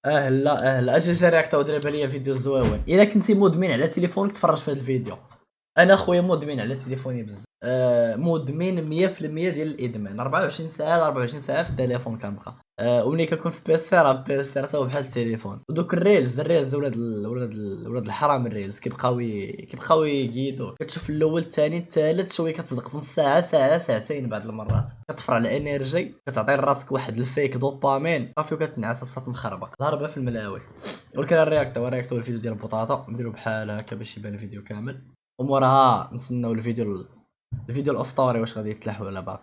لا اجي جاري ضرب ليا فيديو زويون. الا كنتي مدمن على تليفونك تفرج في هذا الفيديو. انا خويا مدمن على تليفوني بزاف. مدمن 100% ديال الادمان. 24 ساعه 24 ساعه في التليفون كنبقى. وملي كنكون في بيسي راه بيسي راه بحال التليفون. ودوك الريلز ولاد الحرام. الريلز كيبقاو يقيدوك. كتشوف الاول الثاني الثالث شويه كتصدق في نص ساعه ساعتين بعض المرات. كتفر على انرجي كتعطي لراسك واحد الفيك دوبامين صافي وكتنعس الصوت مخربق ضربه في الملاوي. ولكن الرياكتو الفيديو ديال البطاطا نديرو بحال هكا باش يبان الفيديو كامل. وموراها نستناو الفيديو الاسطوري واش غادي يتلاح ولا باقي.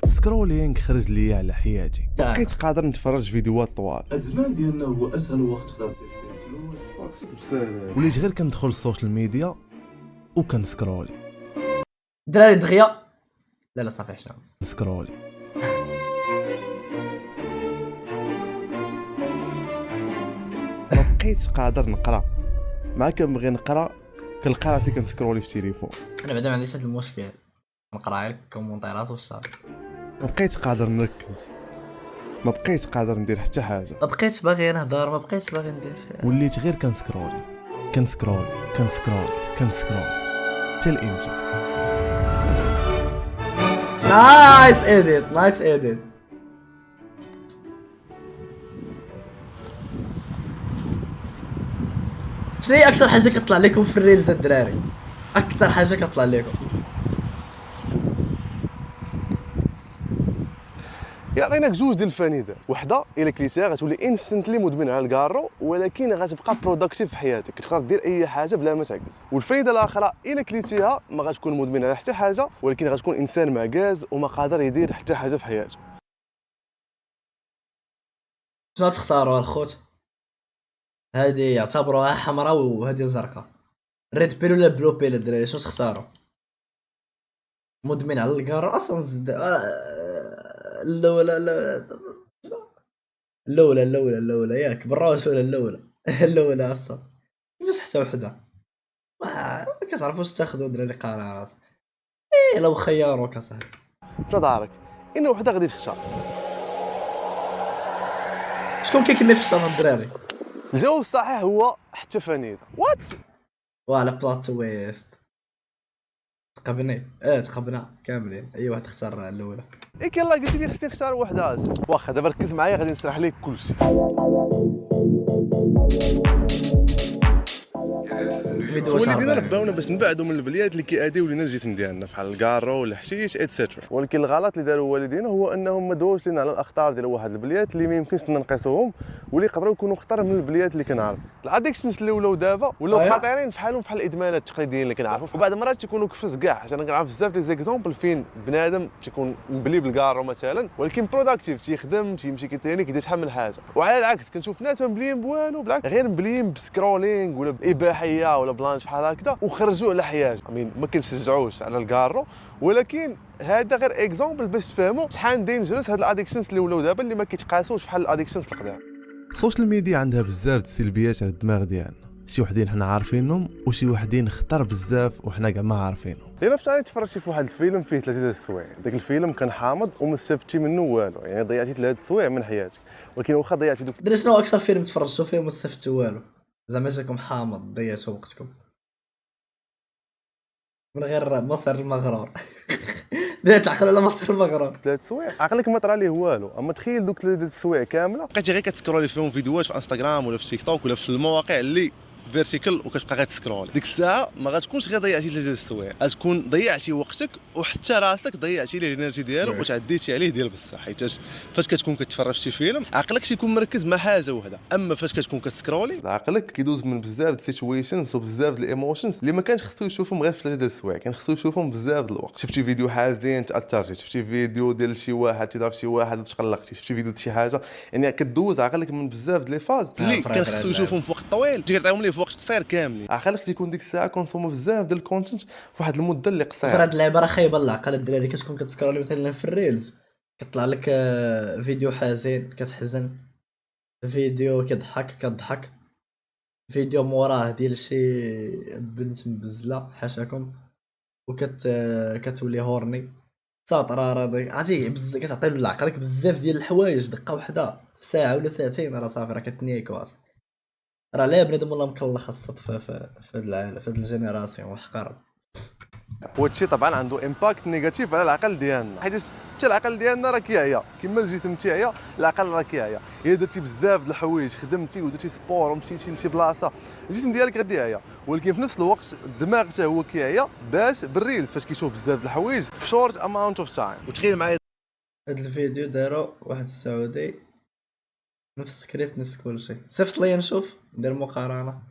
سكرولينغ خرج ليا على حياتي. بقيت قادر نتفرج فيديوهات طوال. هاد الزمان ديالنا هو اسهل وقت تقدر دير فيه الفلوس. بسهل. وليت غير كندخل السوشيال ميديا وكنسكرولي. دراري دغيا لا صافي حشام سكرولي. ما بقيتش قادر نقرا. مع كنبغي نقرا كنلقى راسي كنسكرولي في التليفون. انا بعدا ما عنديش هذا المشكل. نقرا غير كومونتيرات وصافي. ما بقيتش قادر نركز. ما بقيتش قادر ندير حتى حاجه. ما بقيتش باغي نهضر. ما بقيتش باغي ندير. وليت غير كنسكرولي حتى الامتى. نايس ايديت. شنو هي اكثر حاجه كطلع لكم في الريلز الدراري؟ اكثر حاجه كطلع لكم يعطيناك جوج ديال الفانيدات. وحده الا كليتيها غتولي انستنتلي مدمن على الكارو، ولكن غتبقى بروداكتيف في حياتك، كتقدر دير اي حاجه بلا ما تعكز. والفايده الاخرى الا كليتيها ما غتكون مدمن على حتى حاجه، ولكن غتكون انسان معكاز وما قادر يدير حتى حاجه في حياته. شنو تختاروا الخوت؟ هذه يعتبروها حمراء وهذه زرقاء. ريد بيل ولا بلو بيل الدراري شنو تختاروا؟ مدمن على الكارو اصلا زد الاولى ياك بالراس ولا الاولى اصلا باش حتى وحده ما كتعرفوش تاخذوا دراري قرارات. لو خيروك اصاحبي في دارك ان وحده غادي تختار. شكون كيكمل في الشهر الدراري؟ الجواب الصحيح هو حتى فانيده. وات وعلى بلات تويست تقبنا كاملين. اي واحد اختار الاولى. إيك يلاه قلتي لي خصني نختار وحده. واخا دابا ركز معايا غادي نشرح لك كلشي. والدينا رباونا باش نبعدوا من البليات اللي كيأديو لينا الجسم ديالنا بحال الكارو ولا الحشيش ايتترا. ولكن الغلط اللي داروا والدينا هو انهم ما داوش لينا على الاخطار ديال واحد البليات اللي ما يمكنش نقيسوهم واللي يقدروا يكونوا خطر من البليات اللي كنعرف. الاديكشنز اللي ولاو دابا ولاو خطيرين بحال الادمانات التقليديين اللي كنعرفوا، وبعض المرات تيكونوا كفز كاع. حيت انا كنعرف بزاف لي زيكزامبل فين بنادم تيكون مبلي بالكارو مثلا ولكن بروداكتيف، تيخدم تيمشي كيتريني كيدير شحال من حاجه. وعلى العكس كنشوف ناس ما مبليين بوالو، بالعكس غير مبليين بسكرولينغ ولا باباحيه ولا بلانش بحال هكذا وخرجوا على حياتهم. ما كنشجعوش على الكارو، ولكن هذا غير اكزامبل باش تفهموا شحال دينجرس هاد الاديكشنز اللي ولاو دابا اللي ما كيتقاسوش بحال الاديكشنز القدام. السوشيال ميديا عندها بزاف د السلبيات على الدماغ ديالنا، شي وحدين حنا عارفينهم وشي وحدين خطر بزاف وحنا كاع ما عارفينهم. الا فتاني تفرجتي في واحد الفيلم فيه 3 السوايع، داك الفيلم كان حامض وما استفدتي منه والو، يعني ضيعتي 3 السوايع من حياتك. ولكن واخا ضيعتي دوك دري شنو اكثر فيلم تفرجتوا فيه وما استفدتوا والو؟ زعما جاكم حامض ضيعتوا وقتكم من غير مصر المغرور. درت تعقل على مصر المغرور 3 السوايع عقلك ما طرا ليه والو. اما تخيل دوك 3 السوايع كامله بقيتي غير كتسكرولي فيهم فيديوهات في انستغرام ولا في تيك توك ولا في المواقع اللي فيرتيكال وكتبقى غير تسكرول. ديك الساعه ما غتكونش غير ضيعتي 3 السوايع، غتكون ضيعتي وقتك وحتى راسك ضيعتي ليه الانرجي ديالو وتعديتي عليه ديال بصح. حيت فاش كتكون كتفرج شي فيلم عقلك تيكون مركز مع حاجه وحده، اما فاش كتكون كتسكرولي عقلك كيدوز من بزاف د السيتويشنز وبزاف د الايموشنز اللي ما كانش خصو يشوفهم غير في 3 السوايع، كان خصو يشوفهم بزاف د الوقت. شفتي فيديو حزين تاثرتي، شفتي فيديو ديال شي واحد تضرب شي واحد وتقلقتي، شفتي فيديو شي حاجه، يعني كدوز عقلك من بزاف د لي فاز اللي كان خصو يشوفهم في وقت طويل تيعطيهم ليه في وقت قصير كامل. عقلك تيكون ديك الساعه كونسوم بزاف ديال الكونتنت في واحد المده اللي قصيره. في هاد اللعبه راه خايبه العقل الدراري. كتكون كتسكرولي مثلا في الريلز كطلع لك فيديو حزين كتحزن، فيديو كضحك، فيديو موراه ديال شي بنت مبزله حاشاكم كتولي هورني، ساطر راه عرفتي بزاف كتعطي لعقلك بزاف ديال الحوايج دقه وحده في ساعه ولا ساعتين راه صافي راه كتنيك واصاحبي. راه لا بنادم والله مكلخ الصد في هاد العالم في هاد الجينيراسيون وحقر. وهادشي طبعا عنده امباكت نيجاتيف على العقل ديالنا، حيت حتى العقل ديالنا راه كيعيا كما الجسم تيعيا، العقل راه كيعيا. الا درتي بزاف د الحوايج، خدمتي ودرتي سبور ومشيتي لشي بلاصه، الجسم ديالك غادي يعيا، ولكن في نفس الوقت الدماغ حتى هو كيعيا باش بالريل فاش كيشوف بزاف د الحوايج في شورت اماونت اوف تايم. وتخيل معايا هاد الفيديو دارو واحد السعودي نفس السكريبت نفس كلشي. صيفط ليا نشوف ندير مقارنه.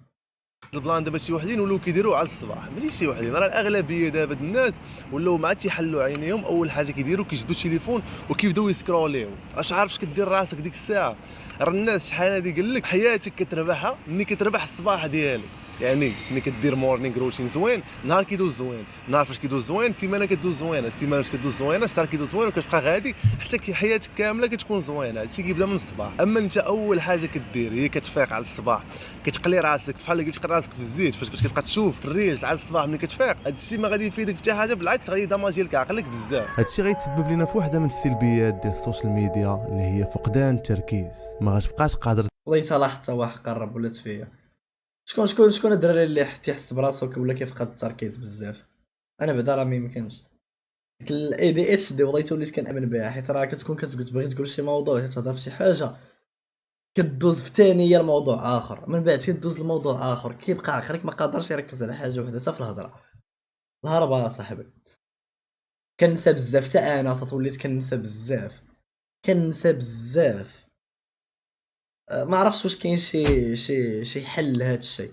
البلان دابا شي وحدين ولاو كيديروه على الصباح، ماشي شي وحدين، راه الاغلبيه دابا الناس ولاو ما عاد تيحلوا عينيهم. اول حاجه كيديروا كيجبدوا التليفون وكيبداو يسكروليو. واش عارف كدير راسك ديك الساعه؟ راه الناس شحال هادي قال لك حياتك كتربحها ملي كتربح الصباح ديالك، يعني ملي كدير مورنينغ روتين زوين نهار كيدوز زوين، نهار فاش كيدوز زوين سيمانه كدوز زوينه، السيمانه فاش كدوز زوينه الشهر كيدوز زوين، وكتبقى غادي حتى حياتك كامله كتكون زوينه. هادشي كيبدا من الصباح. اما انت اول حاجه كدير هي كتفيق على الصباح، كتقلي راسك بحال اللي كتقلي راسك في الزيت فاش كتبقى تشوف الريلز على الصباح ملي كتفيق. هادشي ما غادي يفيدك حتى حاجه، بالعكس غادي يدماجي لك عقلك بزاف. هادشي غيتسبب لنا في وحده من السلبيات ديال السوشيال ميديا اللي هي فقدان التركيز. ما غتبقاش قادر والله حتى لاحظت حتى واحد قرب ولات فيا. شكون الدراري اللي تيحس براسو ولا كيفقد التركيز بزاف؟ انا بعدا راه ميمكنش. ديك الاي دي اتش دي والله وليت كنامن بها، حيت راه كتكون كتبغي تقول شي موضوع تهضر في شي حاجه كدوز في ثانيه الموضوع اخر، من بعد كدوز لموضوع اخر، كيبقى عقلك ما قادرش يركز على حاجه وحده حتى في الهضره. الهربه صاحبي كنسى بزاف، حتى انا وليت كنسى بزاف كنسى بزاف. ما عرفتش واش كاين شي حل لهذا الشيء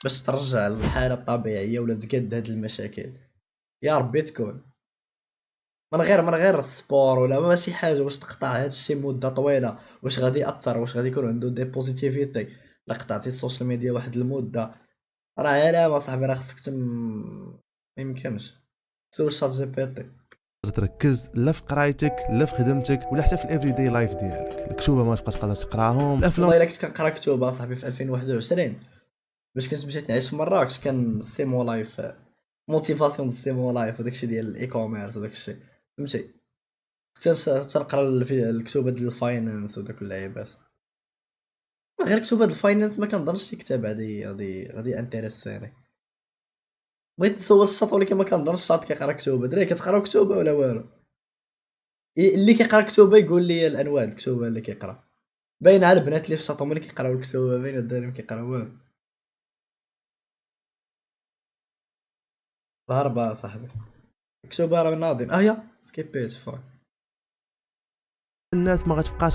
باش ترجع للحاله الطبيعيه ولا تقاد هاد المشاكل. يا ربي تكون من غير السبور ولا ماشي حاجه واش تقطع هاد الشيء مده طويله، واش غادي ياثر، واش غادي يكون عنده دي بوزيتيفيتي لا قطعتي السوشيال ميديا واحد المده. راه علامه صاحبي، راه خصك ما يمكنش سول شات جي بي تي. تركز لا في قرايتك لا في خدمتك ولا حتى في الافري داي لايف ديالك. الكتوبه ما تبقاش قادر تقراهم، الافلام والله الا كنت كنقرا كتب صاحبي في 2021 باش كنت مشيت نعيش في مراكش، كان سيمو لايف موتيفاسيون دو سيمو لايف وداكشي ديال الاي كوميرس وداكشي فهمتي. كنت تنقرا الكتوبه ديال الفاينانس وداك اللعيبات. غير كتوبه ديال الفاينانس ما كنظنش شي كتاب غادي انتريساني. بغيت نسول الشاط ولكن ما كنظنش الشاط كيقرا كتوبه. دراري كتقراو كتوبه ولا والو؟ اللي كيقرا كتوبه يقول لي الانواع ديال الكتوبه اللي كيقرا. باين على البنات اللي في الشاط هما اللي كيقراو الكتوبه، باين الدراري ما كيقراو والو. الهربه صاحبي الكتوبه راه ناضين. هي سكيبيت فاك. الناس ما غتبقاش.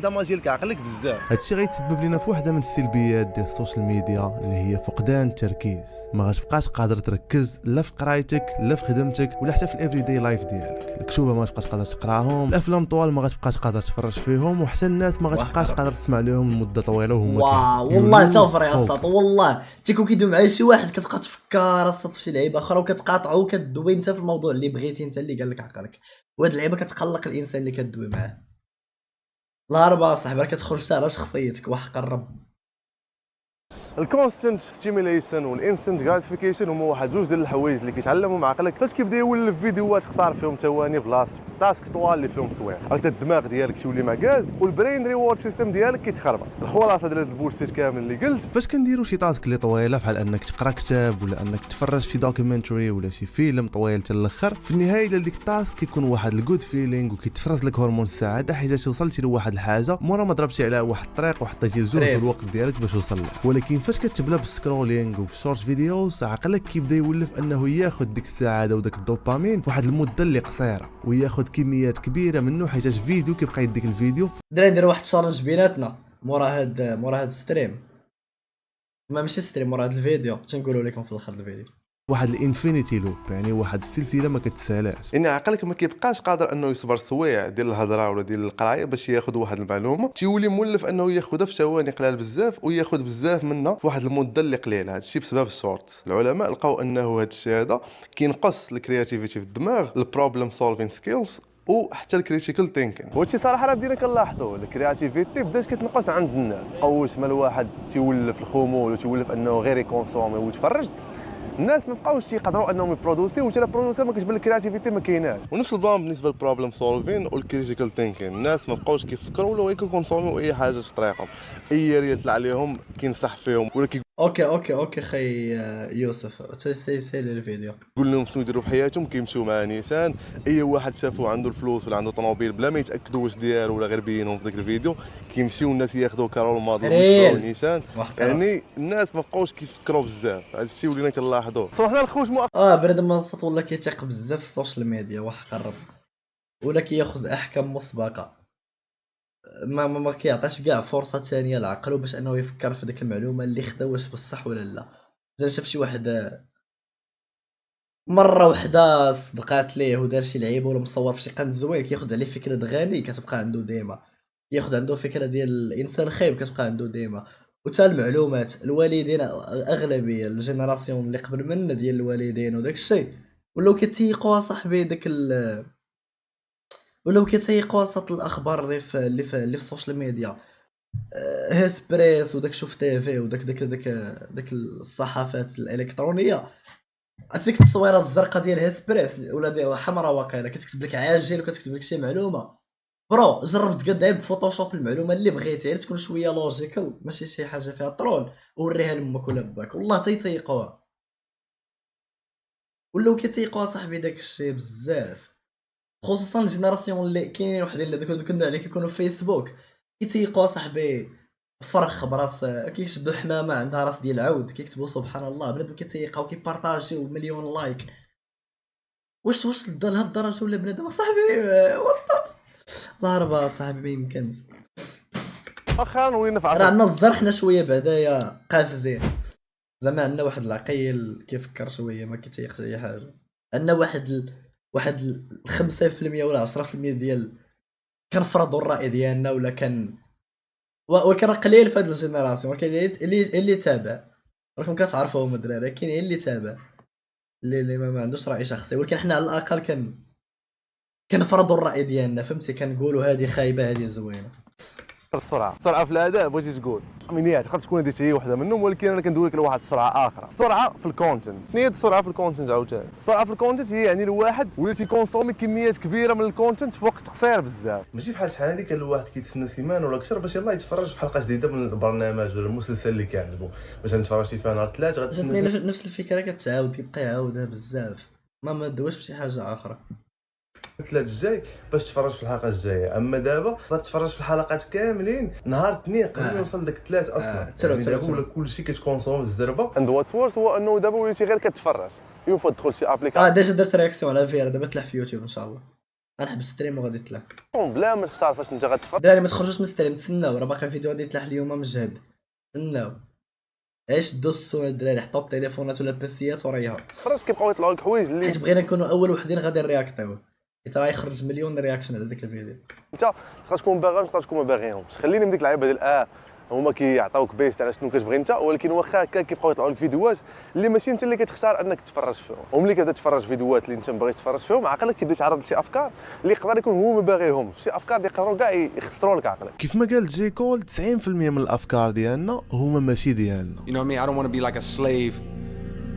دماجي لك عقلك بزاف. هادشي غيتسبب لنا في وحده من السلبيات ديال السوشيال ميديا اللي هي فقدان التركيز. ما غتبقاش قادر تركز لا في قرايتك لا في خدمتك ولا حتى في الافري داي لايف ديالك. الكتوبه ما تبقاش قادر تقراهم، الافلام طوال ما غتبقاش قادر تفرج فيهم، وحتى الناس ما غتبقاش قادر تسمع لهم لمده طويله وهما واو والله توفر يا الساط. والله تيكون كيدوي معايا شي واحد كتبقى تفكر الساط في شي لعيبه اخرى وكتقاطعو وكدوي انت في الموضوع اللي بغيتي انت اللي قال لك عقلك. وهاد اللعيبه كتقلق الانسان اللي كدوي معاه. الهربه صاحبي راه كتخرج حتى على شخصيتك وحق الرب. الكونستنت ستيميليشن والانستنت غراتيفيكيشن هما واحد جوج ديال الحوايج اللي كيتعلموا مع عقلك فاش كيبدا يولف فيديوهات قصار فيهم ثواني بلاصه تاسك طوال اللي فيهم سوايع. هكذا الدماغ ديالك تيولي معكاز والبرين ريورد سيستم ديالك كيتخربق. الخلاصه ديال هذا البولشيت كامل اللي قلت فاش كنديروا شي تاسك اللي طويله بحال انك تقرا كتاب ولا انك تفرج في دوكيومنتري ولا شي فيلم طويل حتى الاخر، في النهايه ديال ديك التاسك كيكون واحد الجود فيلينغ وكيتفرز لك هرمون السعاده حيت وصلتي لواحد الحاجه مورا ما ضربتي على واحد الطريق وحطيتي الجهد والوقت ديالك باش توصل لها. ولكن فاش كتبدا بالسكرولينغ وبالشورت فيديوز عقلك كيبدا يولف انه ياخذ ديك السعاده وداك الدوبامين في واحد المده اللي قصيره وياخذ كميات كبيره منه حيت فيديو كيبقى يديك الفيديو. دراري ندير واحد تشالنج بيناتنا مورا هاد ستريم، ما ماشي ستريم، مورا هاد الفيديو تنقولوا لكم في الاخر الفيديو واحد الانفينيتي لوب، يعني واحد السلسله ما كتسالاش. يعني عقلك ما كيبقاش قادر انه يصبر سوايع ديال الهضره ولا ديال القرايه باش ياخذ واحد المعلومه، تيولي مولف انه ياخذها في ثواني قلال بزاف وياخذ بزاف منها في واحد المده اللي قليله. هذا الشيء بسبب الشورتس. العلماء لقاو انه هذا الشيء هذا كينقص الكرياتيفيتي في الدماغ، البروبلم سولفين سكيلز وحتى الكريتيكال ثينكينغ. وهادشي صراحه راه بدينا كنلاحظوا الكرياتيفيتي بدات كتنقص عند الناس. بقاوش ما الواحد تيولف الخمول وتيولف انه غير يكونسومي ويتفرج. الناس ما بقاوش يقدروا انهم يبرودوسيو، وحتى البرودوسير ما كتبان الكرياتيفيتي ما كايناش. ونفس البلان بالنسبه للبروبليم سولفين والكريتيكال ثينكين، الناس ما بقاوش كيفكروا ولا كيكونسوميو اي حاجه في طريقهم، اي ريال طلع عليهم كينصح فيهم ولا اوكي خي يوسف تسيسيلي الفيديو. يقول لهم شنو يديروا في حياتهم، كيمشيو مع نيسان. اي واحد شافوا عنده الفلوس ولا عنده طوموبيل بلا ما يتاكدوا واش ديالو ولا غير بينهم في ذاك الفيديو، كيمشيو الناس ياخذوا كارول موديل ويتبعوا نيسان. يعني الناس ما بقاوش كيفكروا بزاف، هذا الشيء ولينا كنلاحظوه. صراحه الخوش بنادم ما صوت ولا كيثيق بزاف في السوشيال ميديا، واحد قرب ولا كياخذ احكام مسبقه، ما كيعطيش كاع فرصه ثانيه لعقله باش انه يفكر في ديك المعلومه اللي خدا واش بصح ولا لا. اذا شاف شي واحد مره وحده صدقات ليه ودار شي لعيبه ولا مصور في شي قنت زوين، كياخذ عليه فكره غني كتبقى عنده ديما، ياخذ عنده فكره ديال الانسان خايب كتبقى عنده ديما. وتا المعلومات الوالدين اغلبيه الجينيراسيون اللي قبل منا ديال الوالدين وداك الشيء ولاو كيتيقوا صاحبي داك ولاو كيتيقوا وسط الاخبار اللي في السوشيال ميديا، هيسبريس وداك شوف تيفي وداك داك الصحافات الالكترونيه. هذيك التصويره الزرقاء ديال هيسبريس ولا ديال حمراء واقيلا كتكتب لك عاجل وكتكتب لك شي معلومه، برو جرب تقدع بفوتوشوب المعلومه اللي بغيتي غير تكون شويه لوجيكال ماشي شي حاجه فيها طرول، ووريها لامك ولا باك والله تيتيقوها. ولاو كيتيقوا صاحبي داك الشيء بزاف، خصوصا الجينيراسيون اللي كاينين وحدين اللي دوك النوع اللي كيكونوا في فيسبوك كيتيقوا صاحبي فرخ براس، كيشدوا حمامه عندها راس ديال العود كيكتبوا سبحان الله، بنادم كيتيقاو كيبارطاجيو مليون لايك. واش لهاد الدرجه ولا بنادم صاحبي الله ربا صاحبي ما يمكنش. اخيرا ولينا في راه عصر عندنا الزر حنا شويه بعدايا قافزين، زعما عندنا واحد العقيل كيفكر شويه ما كيتيقش اي حاجه. عندنا واحد 5% ولا 10% ديال كنفرضوا الراي ديالنا ولا ولكن قليل في هاد الجينيراسيون، ولكن اللي تابع راكم كتعرفوهم الدراري، كاين اللي تابع اللي ما عندوش راي شخصي، ولكن حنا على الاقل كنفرضوا الراي ديالنا، فهمتي، كنقولوا هذه خايبه هذه زوينه. السرعه في الاداء بغيتي تقول امنيات تقدر تكون هذه هي وحده منهم، ولكن انا كندوي لك لواحد السرعه اخرى، السرعه في الكونتنت. شنو هي السرعه في الكونتنت عاوتاني؟ السرعه في الكونتنت هي يعني الواحد ولا تيكونسومي كميات كبيره من الكونتنت في وقت قصير بزاف. ماشي بحال شحال هذيك الواحد كيتسنى سيمانه ولا اكثر باش يلاه يتفرج في حلقه جديده من البرنامج ولا المسلسل اللي كيعجبو، باش نتفرج شي فيها نهار 3 جاتني نفس الفكره كتعاود كيبقى يعاودها بزاف، ما دوش في شي حاجه اخرى. 3 الجاي باش تفرج في الحلقه الجايه، اما دابا غتفرج في الحلقات كاملين نهار 2 قبل ما يوصل داك 3 اصلا. يعني دابا ولا كلشي كتكونسوم بالزربه. عند واتس وورث هو انه دابا وليتي غير كتفرج، ينفض تدخل شي ابليكاسيون. ديجا درت رياكسيون على فيرا، دابا تلاح في يوتيوب ان شاء الله، غنحبس ستريم وغادي تلاح بلا ما تختار فاش انت غتفرج. دراري ما تخرجوش من ستريم، تسناو راه باقي الفيديو غادي يتلاح اليوم مجهد، تسناو عيش دو السون الدراري، حطوا التليفونات ولا البيسيات وريها، تفرج كيبقاو يطلعوا لك حوايج اللي حيت بغينا نكونوا اول وحدين غادي نرياكتيو، حيت راه يخرج مليون رياكشن على داك الفيديو. انت تقدر تكون باغي تقدر تكون ما باغيهمش، خليني من ديك اللعيبه ديال هما كيعطيوك بيست على شنو كتبغي انت، ولكن واخا هكا كيبقاو يطلعوا لك فيديوهات اللي ماشي انت اللي كتختار انك تفرج فيهم، وملي كتبدا تفرج فيديوهات اللي انت باغي تفرج فيهم عقلك كيبدا يتعرض لشي افكار اللي يقدر يكون هو ما باغيهمش، شي افكار اللي يقدروا كاع يخسروا لك عقلك. كيف ما قال جي كول 90% من الافكار ديالنا هما ماشي ديالنا. You know what I mean? I don't want to be like a slave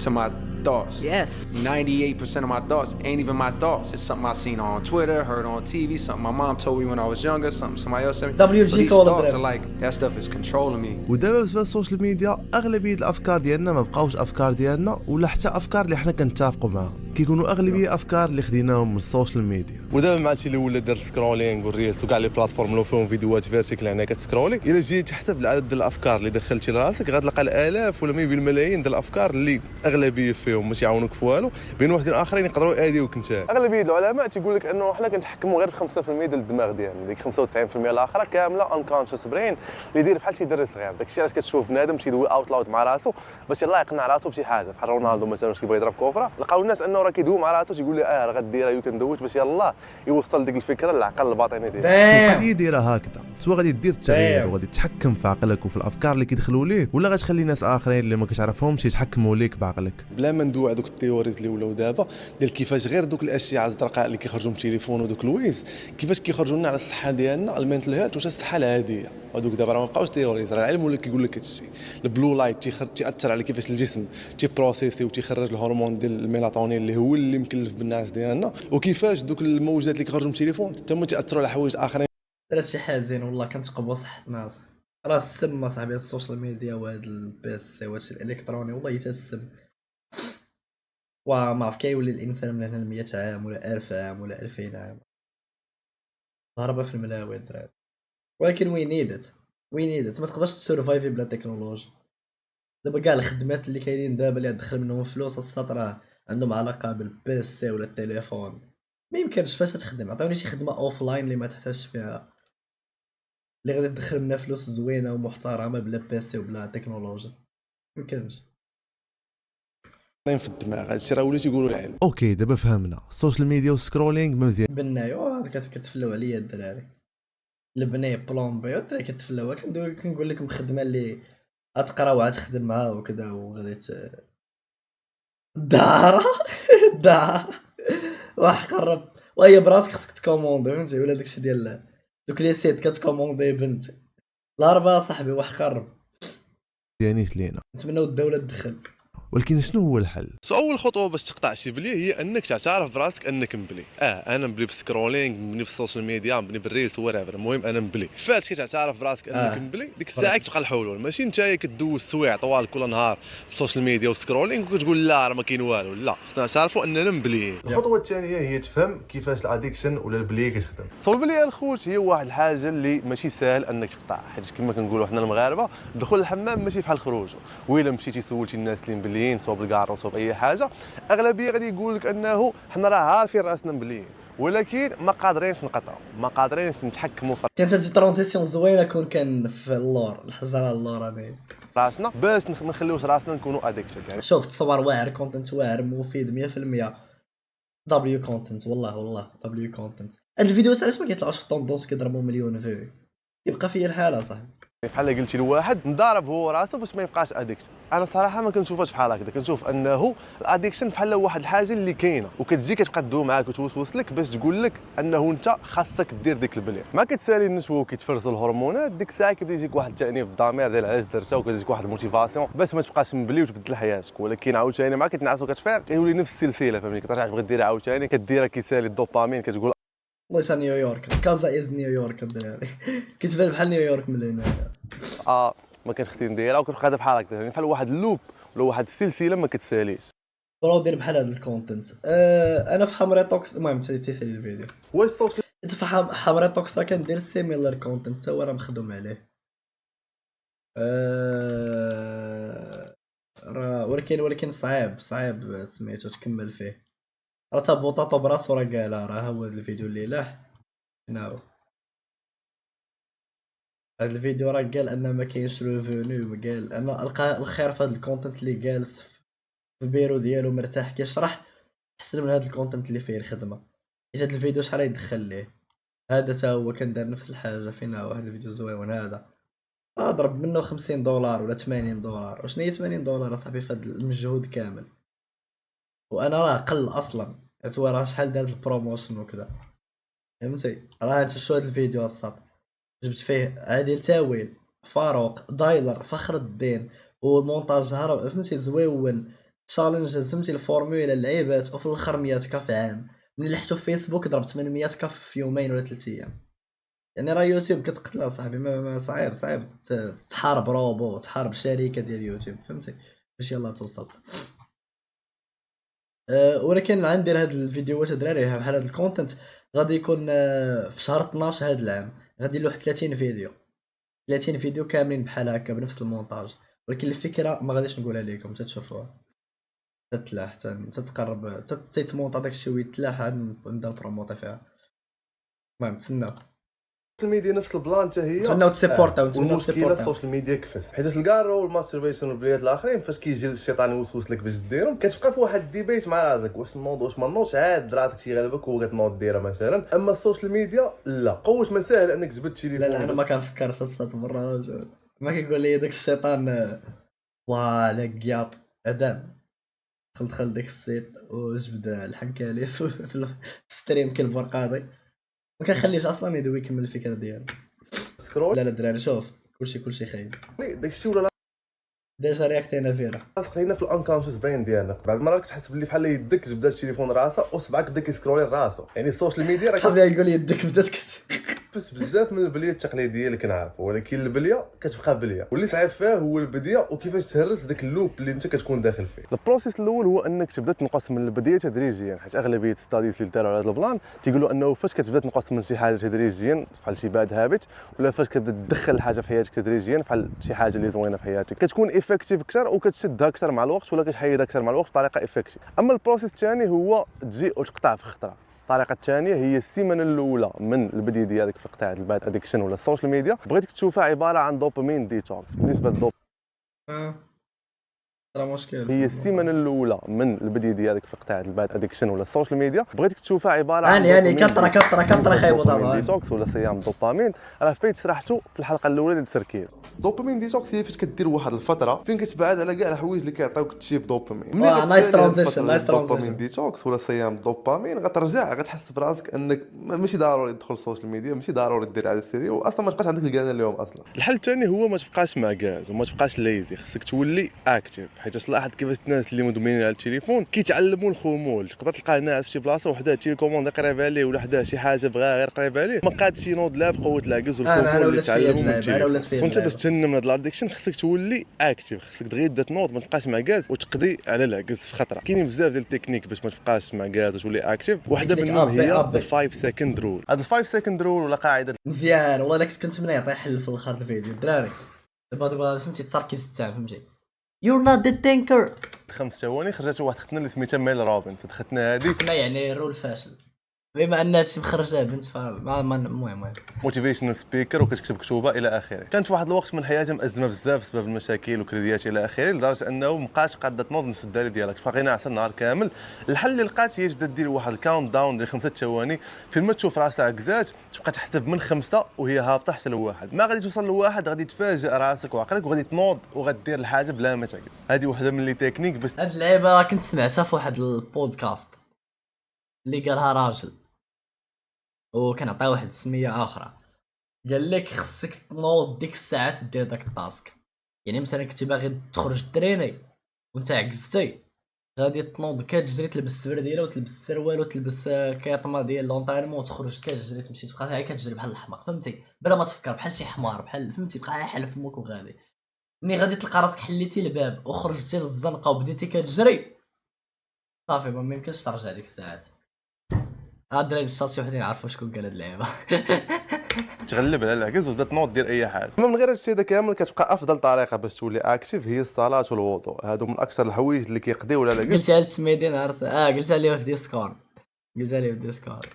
to my thoughts. Yes. 98% of my thoughts ain't even my thoughts. It's something I seen on Twitter, heard on TV, something my mom told me when I was younger, something somebody else said me. WG So these call thoughts it are like, that stuff is controlling me. ودابا بسبب السوشيال ميديا اغلبيه الافكار ديالنا ما بقاوش افكار ديالنا ولا حتى افكار اللي حنا كنتفقوا معاهم، كيكونوا اغلبيه افكار اللي خديناهم من السوشيال ميديا. ودابا مع هادشي اللي ولا دار السكرولينغ والريلز وكاع لي بلاتفورم اللي فيهم فيديوهات فيرتيكال يعني كتسكرولي، الا جيت تحسب العدد ديال الافكار اللي دخلتي لراسك غتلقى الالاف ولا مي بالملايين ديال الافكار اللي اغلبيه فيهم ماشي يعاونوك في والو، بين واحدين اخرين يقدروا يأذيوك انت. اغلبيه العلماء تيقول لك انه حنا كنتحكموا غير في 5% ديال الدماغ ديالنا، ديك 95% الاخرى كامله انكونشس برين اللي داير بحال شي دري صغير. داكشي علاش كتشوف بنادم تيدوي اوت لاود مع راسو باش يلاه يقنع راسو بشي حاجه، بحال رونالدو مثلا واش كيبغي يضرب كوفره، لقاو الناس انه راه كيدوي مع راسو تيقول لي راه غديرها يو كندويت باش يلاه يوصل ديك الفكره للعقل الباطني ديالو. القضيه دايره هكذا، سواء غادي دير التغيير وغادي تحكم في عقلك وفي الافكار اللي كيدخلوا ليه، ولا غتخلي ناس اخرين اللي ما كتعرفهمش يتحكموا ليك بعقلك. بلا ما ندوي على دوك التيوريز اللي ولاو دابا ديال كيفاش غير دوك الاشعه الزرقاء اللي كيخرجوا من التليفون ودوك الويفز كيفاش كيخرجوا لنا على الصحه ديالنا، المينتال هيلث واش الصحه العاديه. هذوك دابا راه ما بقاوش تيوريز، راه العلم ولا كيقول لك هادشي. البلو لايت تيأثر على كيفاش الجسم تيبروسيسي وتيخرج الهرمون ديال الميلاتونين اللي هو اللي مكلف بالناس ديالنا، وكيفاش دوك الموجات اللي كيخرجوا من التليفون حتى هما تيأثروا على حوايج اخرين. راه شي حزين والله، كنتقبوا صحة الناس. راه السم صاحبي، هاد السوشيال ميديا وهاد البيس وهادشي الالكتروني والله حتى السم. وما عرف كيولي الانسان من هنا ل 100 عام ولا 1000 عام ولا 2000 عام ضربه في الملاوي الدراري. ولكن وي نيد ات ما تقدرش تسرفايفي بلا تكنولوجيا. دابا كاع الخدمات اللي كاينين دابا اللي تدخل منهم فلوس الساط راه عندهم علاقه بالبي سي ولا التليفون. ما يمكنش فاش تخدم، عطوني شي خدمه اوف لاين اللي ما تحتاجش فيها، اللي غادي تدخل منها فلوس زوينه ومحترمه بلا بي سي وبلا تكنولوجيا. ميمكنش. في الدماغ. هادشي راه وليت يقولوا العلم. اوكي دابا فهمنا السوشيال ميديا والسكرولينغ ما مزيان. بنايو هذا كتفلاو عليا الدراري، البناي بلومبي الدراري كتفلاو. كنقول لكم خدمه اللي غتقرا وعاد تخدمها وكذا وغادي دار دار واحد قرب. وهي براسك خصك تكوموندي فهمتي، ولا داكشي ديال دوك لي سيت كتكوموندي بنت الاربعه صاحبي واحد قرب. مزيانيش لينا، نتمنوا الدوله تدخل. ولكن شنو هو الحل؟ سو اول خطوه باش تقطع شي بلي هي انك تعترف براسك انك مبلي. انا مبلي بالسكرولينغ، مبلي في السوشيال ميديا، مبلي بالريلز ورافر، المهم انا مبلي. فات كتعترف براسك انك مبلي، ديك الساعه كتبقى الحلول. ماشي نتايا كدوز سوايع طوال كل نهار السوشيال ميديا والسكرولينغ وكتقول لا راه ما كاين والو. لا، خصنا نعترفوا اننا مبليين. الخطوه الثانيه هي تفهم كيفاش الاديكشن ولا البلي كتخدم. صوب بلي الخوت هي واحد الحاجه اللي ماشي ساهل انك تقطع، حيت كما كنقولوا حنا المغاربه دخول الحمام ماشي بحال خروجه. وإلا مشيتي سولتي الناس اللي مبليين صوب الكارو صوب اي حاجه، اغلبيه غادي يقول لك انه حنا راه عارفين راسنا مبليين، ولكن ما قادرينش نقطعوا، ما قادرينش نتحكموا في كانت هادي ترانزيسيون زوينه كون كان في اللور الحجره اللور انا. راسنا باش ما نخليوش راسنا نكونوا اديكشن. يعني شوف تصور واعر، كونتنت واعر مفيد 100%. دبليو كونتنت والله دبليو كونتنت. هاد الفيديوهات علاش ما كيطلعوش في طوندونس كيضربوا مليون فيو؟ يبقى فيا الحاله صاحبي. بحال قلتي لواحد مضارب هو راسو باش ما يبقاش اديكشن. انا صراحه ما كنشوفهاش بحال هكذا، كنشوف انه الاديكشن بحال واحد الحاجه اللي كاينه وكتجي كتبقى تدوم معاك وتوسوس لك باش تقول لك انه انت خاصك دير ديك البلي. ما كتسالي النشوه وكيتفرزوا الهرمونات، ديك الساعه كيبدا يجيك واحد التانيب الضمير ديال علاش درتها، وكتجيك واحد الموتيفاسيون باش ما تبقاش مبلي وتبدل حياتك. ولكن عاوتاني مع كتنعس وكتفيق كيولي نفس السلسله، فهمتي، كترجع تبغي ديرها عاوتاني، كديرها كيسالي الدوبامين، كتقول والله نيويورك، كازا از نيويورك الدراري. كتبان بحال نيويورك من هنا. ما كانش خصني نديرها، وكتبقى هذا بحال هكا، يعني بحال واحد اللوب ولا واحد السلسله ما كتساليش. برو دير بحال هذا الكونتنت. انا في حمري توكس، المهم تيسالي الفيديو. واش السوشيال انت في حمري توكس راه كندير سيميلر كونتنت، حتى هو راه مخدوم عليه. راه ولكن صعيب سميتو تكمل فيه. راه تا بوطاطو براسو راه قالها، راه هو هذا الفيديو اللي لاح هنا هو. هاد الفيديو راه قال ان ما كاينش ريفوني، وقال ان القى الخير في هاد الكونتنت اللي جالس في البيرو ديالو مرتاح كيشرح احسن من هاد الكونتنت اللي فيه الخدمه. حيت هاد الفيديو شحال يدخل ليه. هذا تا هو كان دار نفس الحاجه فينا، هو هاد الفيديو زويون هذا ضرب منه $50 ولا $80. وشنو هي $80 اصاحبي في هاد المجهود كامل؟ وانا راه قل اصلا، حيت هو راه شحال دار البروموشن وكذا فهمتي. راه انت شو هاد الفيديو الساط جبت فيه عادل تاويل، فاروق، دايلر، فخر الدين، والمونتاج هرب فهمتي زويون. تشالنج فهمتي الفورمولا اللعيبات، وفي الاخر 100k في عام. من لحتو في فيسبوك ضرب 800k في يومين ولا 3 ايام. يعني راه يوتيوب كتقتل صاحبي، ما صعيب تحارب روبو، تحارب شركه ديال يوتيوب فهمتي باش يلا توصل. ولكن غندير هاد الفيديوهات الدراري بحال هاد الكونتنت غادي يكون في شهر 12 هاد العام غادي له 30 فيديو 30 فيديو كاملين بحال هكا بنفس المونتاج. ولكن الفكره ما غاديش نقولها لكم تتشوفوها تتلاح تتقرب تيتمونطا داكشي ويتلاح عاد نبدا نبروموطي فيها. المهم تسناو ميديا نفس البلان حتى هي تسناو تسيبورتاو والمشكله السوشيال ميديا كفاس، حيت الكارو والماستربيشن والبليات الاخرين فاش كيجي الشيطان يوسوس لك باش ديرهم كتبقى في واحد الديبيت مع راسك، واش نوض واش ما نوضش، عاد راسك شي غلبك وكتنوض ديرها مثلا. اما السوشيال ميديا لا، قوت ما ساهل انك تجبد التليفون. لا انا ما كنفكرش الصاد مره ما كيقول لي داك الشيطان ولا قياط ادم دخل داك السيت وجبد الحنكالي في ستريم كل برقاضي ما كنخليش اصلا يدوي يكمل الفكره ديالو. كتسكرول لا الدراري شوف كلشي خايب داكشي ولا ديجا رياكتينا فيها لاصق لينا في الانكونشس برين ديالك. بعد المرات كتحس بلي بحال يدك جبدا التليفون راسه وصبعك بدا كيسكرولي راسو. يعني السوشيال ميديا راه صافي يقول لي يدك بدات كتنفس بزاف من البليه التقليديه اللي كنعرفوا، ولكن البليه كتبقى بليه، واللي صعيب فيها هو البديه وكيفاش تهرس داك اللوب اللي انت كتكون داخل فيه. البروسيس الاول هو انك تبدا تنقص من البدايه تدريجيا، حيت اغلبيه الستاديز اللي داروا على هذا البلان تيقولوا انه فاش كتبدا تنقص من شي حاجه تدريجيا بحال شي باد هابيت، ولا فاش كتبدا تدخل حاجه في حياتك تدريجيا بحال شي حاجه اللي زوينه في حياتك، كتكون افكتيف اكثر وكتشدها اكثر مع الوقت، ولا كتحيدها اكثر مع الوقت بطريقه افكتيف. اما البروسيس الثاني هو تجي وتقطع في خطره. الطريقه الثانيه هي السيمانه الاولى من البدايه ديالك في قطاع الباد ادكشن ولا السوشيال ميديا، بغيتك تشوفها عباره عن دوبامين ديتوكس. بالنسبه للدوبامين راه مشكل هي السيمانه الاولى من البدايه ديالك في قطاع الباد ادكشن ولا السوشيال ميديا، بغيتك تشوفها عباره عن يعني كثره خايبه طبعا ديتوكس ولا صيام الدوبامين. راه فايت شرحته في الحلقه الاولى ديال التركيز. دوبامين ديتوكس هي فاش كدير واحد الفتره فين كتبعد على كاع الحوايج اللي كيعطيوك تشيب دوبامين. نايس ترانزيشن دوبامين ديتوكس ولا صيام الدوبامين غترجع غتحس براسك انك ماشي ضروري تدخل السوشيال ميديا، ماشي ضروري دير على السيري، واصلا ما تبقاش عندك الكان اليوم اصلا. الحل الثاني هو ما تبقاش معكاز وما تبقاش ليزي، خصك تولي اكتيف، حيت لاحظ كيفاش الناس اللي مدمنين على التليفون كيتعلموا الخمول. تقدر تلقى ناس في شي بلاصه وحده تيليكوموند قريبه عليه ولا حدا شي حاجه بغا غير قريبه عليه، ما قادش ينوض لا بقوه العجز والخمول اللي تعلموا من التليفون. فانت باش تنم من هاد الادكشن خصك تولي اكتيف، خصك تغيد تنوض، ما تبقاش معكاز وتقضي على العجز في خطره. كاينين بزاف ديال التكنيك باش ما تبقاش معكاز وتولي اكتيف، واحده منهم هي 5 سكند رول. هاد 5 سكند رول ولا قاعده مزيان والله. داك كنت نتمنى يعطي حل في الاخر الفيديو. الدراري دابا فهمتي التركيز تاعهم فهمتي. You're not the thinker. 5 ثواني. خرجت واحد ختنا اللي سميتها ميل روبنز. الختنا هذه ختنا يعني رول فاشل، بما ان هادشي مخرجها بنت المهم موتيفيشنال سبيكر وكتكتب كتوبه الى اخره. كانت واحد الوقت من حياتها مأزمه بزاف بسبب المشاكل وكريديات الى اخره، لدرجه انه مابقاش قاده تنوض من السداري ديالك، باقي ناعسه النهار كامل. الحل اللي لقات هي تبدا دير واحد الكاونت داون ديال 5 ثواني، فين ما تشوف راسها عكزات تبقى تحسب من 5 وهي هابطه حتى لواحد. ما غادي توصل لواحد غادي تفاجئ راسك وعقلك وغادي تنوض وغدير الحاجه بلا ما تعكز. هذه وحده من لي تكنيك باش هاد اللعيبه كنت سمعتها في واحد البودكاست اللي قالها راجل وكان عطاه واحد السميه اخرى. قال لك خصك تنوض ديك الساعات دير داك التاسك. يعني مثلا كنتي باغي تخرج تريني وانت عكزتي، غادي تنوض كتجري تلبس السبرديله وتلبس السروال وتلبس كيطمه ديال لونطرينمون وتخرج كتجري تمشي تبقى غير كتجري بحال الحمار فهمتي، بلا ما تفكر بحال شي حمار بحال فهمتي، بقى حل فمك وغادي. ملي غادي تلقى راسك حليتي الباب وخرجتي للزنقه وبديتي كتجري صافي ما يمكنش ترجع ديك الساعات. الدراري الشاطي وحدين يعرفوا شكون قال هاد اللعيبه. تغلب على العكز وتبدا تنوض دير اي حاجه. اما من غير هادشي هذا كامل كتبقى افضل طريقه باش تولي اكتيف هي الصلاه والوضوء. هادو من اكثر الحوايج اللي كيقضيو على العكز. قلتها للتميدين عرس قلتها ليه في ديسكورد، قلتها ليه في ديسكورد.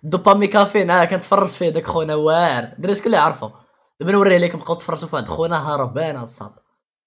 دوبامي كافين كنتفرج فيه داك خونا واعر، دراري شكون اللي عرفو. دابا نوريه لكم بقاو تفرجوا في واحد خونا هربان الصاد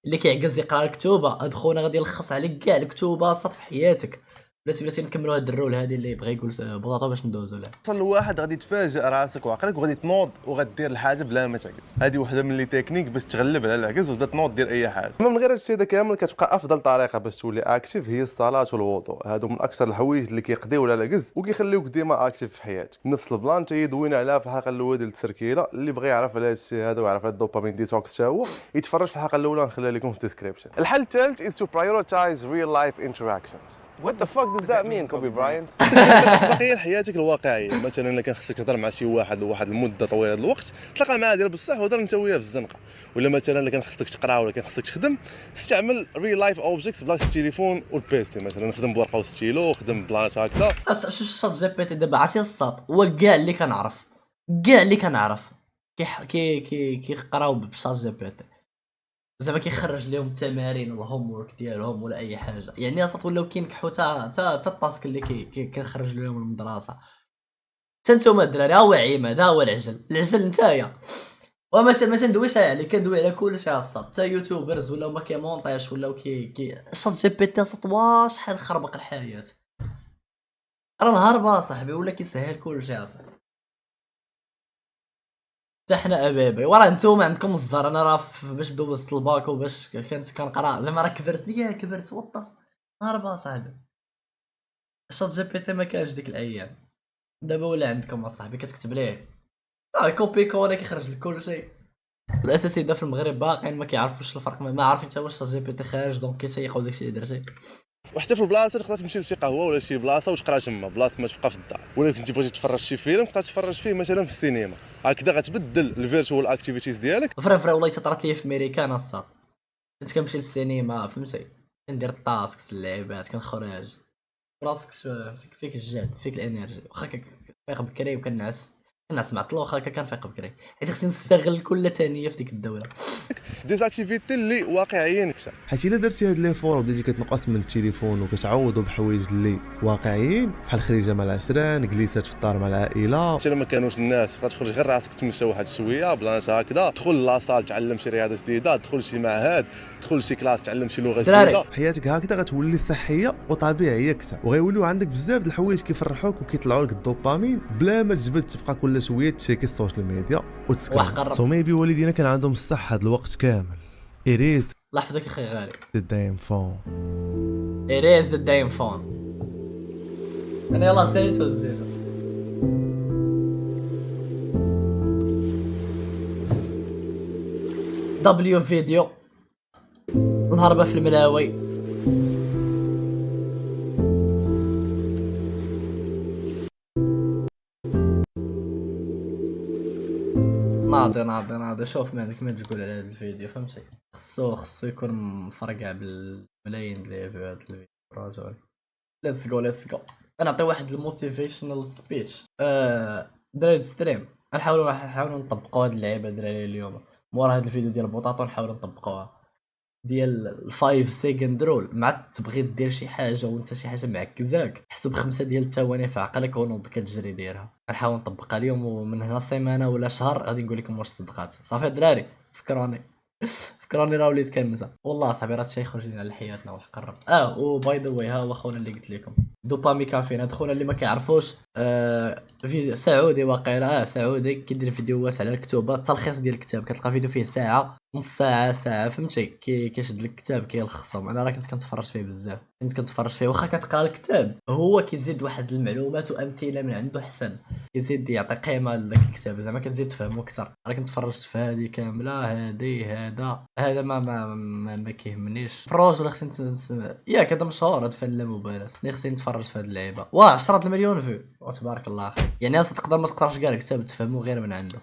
اللي كيعكز يقرا الكتوبه. هاد خونا غادي يلخص عليك كاع الكتوبه الصاد في حياتك. بلاتي نكملوا هاد الرول هادي اللي بغى يقول بطاطا باش ندوزو له. توصل لواحد غادي تفاجئ راسك وعقلك وغادي تنوض وغدير الحاجه بلا ما تعكز. هذه وحده من لي تكنيك باش تغلب على العكز وتبدا تنوض دير اي حاجه. اما من غير هادشي هذا كامل كتبقى افضل طريقه باش تولي اكتيف هي الصلاه والوضوء. هادو من اكثر الحوايج اللي كيقضيو على العكز وكيخليوك ديما اكتيف في حياتك. نفس البلان تي دوينا عليها في الحلقه الاولى ديال التركيله. اللي بغى يعرف على هادشي هذا ويعرف على الدوبامين ديتوكس حتى هو يتفرج في الحلقه الاولى نخليها لكم في الديسكريبشن. الحل الثالث is to prioritize real life interactions. What the fuck does that mean, Kobe Bryant? اسبقيه لحياتك الواقعيه. مثلا الا كان خصك تهضر مع شي واحد لواحد المده طويله د الوقت تلاقى معاه ديال بصح وهضر انت وياه في الزنقه. ولا مثلا الا كان خصك تقرا ولا كان خصك تخدم استعمل ريل لايف اوبجيكتس بلاصه التليفون والبيستي. مثلا خدم بورقه وستيلو خدم بلانش هكذا. شو الشات جي بي تي دابا عرفتي الساط هو كاع اللي كنعرف كيقراو بالشات جي بي تي زعما كيخرج لهم التمارين ولا الهوم وورك ديالهم ولا اي حاجه. يعني اصلا ولاو كينكحوا تا التاسك اللي كنخرج لهم من المدرسه. نتوما الدراري ها هو عماد، ها هو العجل نتايا. وما تندويش عليه كندوي على كلشي الصاد، حتى يوتيوبرز ولاو ما كيمونطيش ولاو الشات جي بي تي صاط شحال خربق الحياه. راه الهربه صاحبي ولا كيسهل كلشي اصاحبي. حتى حنا ابابي وراه نتوما عندكم الزهر. انا راه باش دوزت الباك وباش كنت كنقرا زعما راه كبرت وطف هربا صاحبي. الشات جي بي تي ما كانش ديك الايام. دابا ولا عندكم اصاحبي كتكتب ليه كوبي كولا كيخرج لك كلشي الاساسيين في المغرب باقيين ما كيعرفوش الفرق، ما عارفين حتى واش جي بي تي خارج، دونك كيسيقوا داكشي اللي درتي. وحتى في البلاصه تقدر تمشي لشي قهوه ولا شي بلاصه وتقرا تما بلاصه ما تبقى في الدار، ولا كنتي بغيتي تفرج شي فيلم تبقى تفرج فيه مثلا في السينما. هكذا غتبدل الفيرتوال اكتيفيتيز ديالك. فري والله طرات لي في امريكان الصاد، كنت كنمشي للسينما فهمتي، كندير التاسكس اللعيبات كنخرج راسك فيك الجهد فيك الانرجي، واخا كنفيق بكري وكنعس مع الطلوع، واخا كنفيق بكري حيت خصني نستغل كل ثانيه في ديك الدوله. ديزاكتيفيتي اللي واقعيين اكثر. حيت الا درتي هاد لي فور وبديتي كتنقص من التليفون وكتعوضوا بحوايج اللي واقعيين بحال خريجه مع العشران، جليسات في الدار مع العائله. حتى لما كانوش الناس تبقى تخرج غير راسك تمشى واحد شويه بلانش هكذا، تدخل لاصال تعلم شي رياضه جديده، تدخل شي معهد، تدخل شي كلاس تعلم شي لغه دراري. جديده. حياتك هكذا غتولي صحيه وطبيعيه اكثر، وغيوليو عندك بزاف د الحوايج كيفرحوك وكيطلعوا لك الدوبامين بلا ما تجبد تبقى كل شويه تشيكي السوشيال ميديا وتسكر. وحقرب. سو ميبي والدينا كان عندهم الصح هذا الوقت كامل. إيريز لحظتك اخي غالي، دايم فون. إيريز ذا دايم فون. انا يلا ساليت الزيجه. دبليو فيديو الهربة في الملاوي. ناضي شوف ما عندك ما تقول على هذا الفيديو فهمتي، خصو يكون مفرقع بالملايين اللي في هذا الفيديو. راجل ليتس جو نعطي واحد الموتيفيشنال سبيتش. دراري ستريم نحاولوا نطبقوا هاد اللعيبه دراري اليوم مورا هاد الفيديو ديال البطاطا، نحاولوا نطبقوها ديال 5 سيكند رول. مع تبغي دير شي حاجه وانت شي حاجه معكزاك، حسب 5 ديال الثواني في عقلك ونوض كتجري ديرها. نحاول نطبقها اليوم، ومن هنا سيمانه ولا شهر غادي نقول لكم واش صدقات. صافي الدراري فكروني راه وليت كنسى والله صاحبي، راه الشيء يخرج لنا لحياتنا وحقرب. وباي ذا واي ها هو خونا اللي قلت لكم دوبامي كافين. هاد خونا اللي ما كيعرفوش فيديو سعودي واقيلا سعودي كيدير فيديوهات على الكتوبه، التلخيص ديال الكتاب. كتلقى فيديو فيه ساعه نص ساعه فهمتي، كيشد لك الكتاب كيلخصهم. انا راه كنت كنتفرج فيه بزاف، واخا كتقرا الكتاب هو كيزيد واحد المعلومات وامثله من عنده حسن، كيزيد يعطي قيمه لذاك الكتاب، زعما كتزيد تفهمو اكثر. راه كنت تفرجت في هذه كامله، هذا ما كيهمنيش. فروج ولا خصني ياك هذا مشهور هذا فن لا مبالاه، خصني نتفرج في هذه اللعيبه. 10 المليون فيو تبارك الله اخي، يعني تقدر ما تقراش كاع الكتاب تفهمو غير من عنده.